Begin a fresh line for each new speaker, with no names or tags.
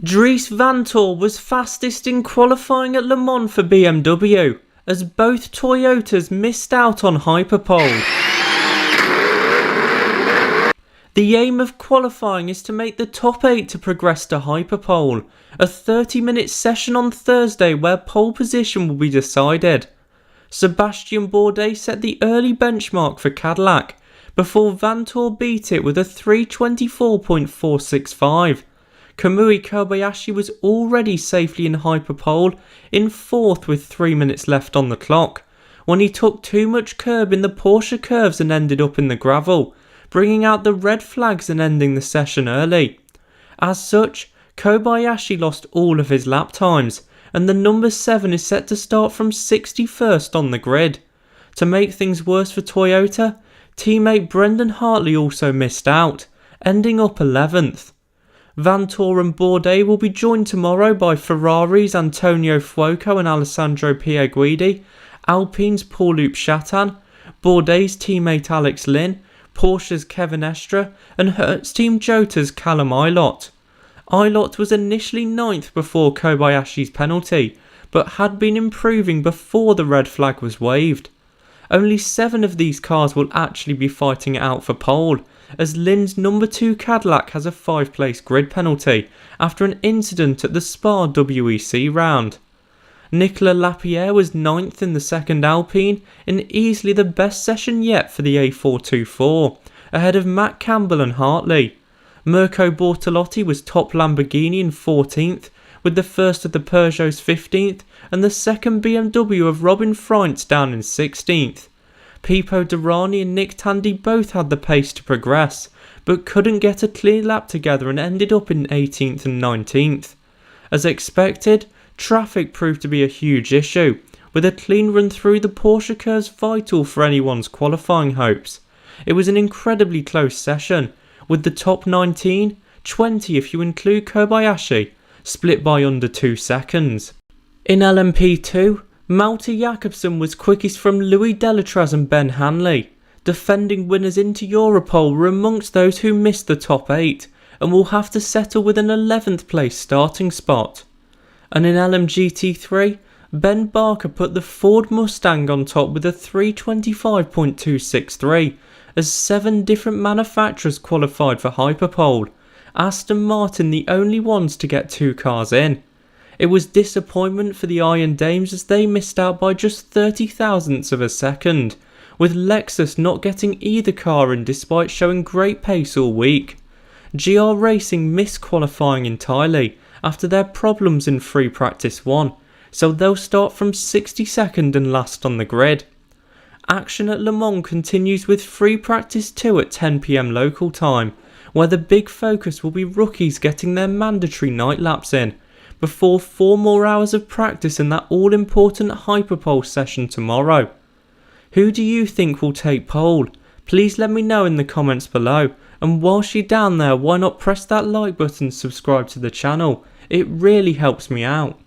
Dries Vanthoor was fastest in qualifying at Le Mans for BMW, as both Toyotas missed out on Hyperpole. The aim of qualifying is to make the top 8 to progress to Hyperpole, a 30-minute session on Thursday where pole position will be decided. Sébastien Bourdais set the early benchmark for Cadillac, before Vanthoor beat it with a 3:24.465. Kamui Kobayashi was already safely in Hyperpole in 4th with 3 minutes left on the clock, when he took too much curb in the Porsche curves and ended up in the gravel, bringing out the red flags and ending the session early. As such, Kobayashi lost all of his lap times, and the number 7 is set to start from 61st on the grid. To make things worse for Toyota, teammate Brendan Hartley also missed out, ending up 11th. Vanthoor and Bourdais will be joined tomorrow by Ferrari's Antonio Fuoco and Alessandro Pierguidi, Alpine's Paul-Loup Chatin, Bourdais' teammate Alex Lynn, Porsche's Kevin Estre, and Hertz Team Jota's Callum Ilott. Ilott was initially 9th before Kobayashi's penalty, but had been improving before the red flag was waved. Only 7 of these cars will actually be fighting it out for pole, as Lynn's number 2 Cadillac has a 5-place grid penalty after an incident at the Spa WEC round. Nicolas Lapierre was 9th in the second Alpine in easily the best session yet for the A424, ahead of Matt Campbell and Hartley. Mirko Bortolotti was top Lamborghini in 14th, with the first of the Peugeots 15th and the second BMW of Robin Freintz down in 16th. Pipo Derani and Nick Tandy both had the pace to progress, but couldn't get a clear lap together and ended up in 18th and 19th. As expected, traffic proved to be a huge issue, with a clean run through the Porsche curves vital for anyone's qualifying hopes. It was an incredibly close session, with the top 19, 20 if you include Kobayashi, split by under 2 seconds. In LMP2, Malte Jakobsen was quickest from Louis Delatraz and Ben Hanley. Defending winners into Europole were amongst those who missed the top 8 and will have to settle with an 11th place starting spot. And in LMGT3, Ben Barker put the Ford Mustang on top with a 3:25.263, as 7 different manufacturers qualified for Hyperpole, Aston Martin the only ones to get 2 cars in. It was disappointment for the Iron Dames as they missed out by just 30 thousandths of a second, with Lexus not getting either car in despite showing great pace all week. GR Racing missed qualifying entirely after their problems in free practice 1, so they'll start from 62nd and last on the grid. Action at Le Mans continues with free practice 2 at 10 PM local time, where the big focus will be rookies getting their mandatory night laps in, before 4 more hours of practice in that all-important Hyperpole session tomorrow. Who do you think will take pole? Please let me know in the comments below, and whilst you're down there, why not press that like button and subscribe to the channel? It really helps me out.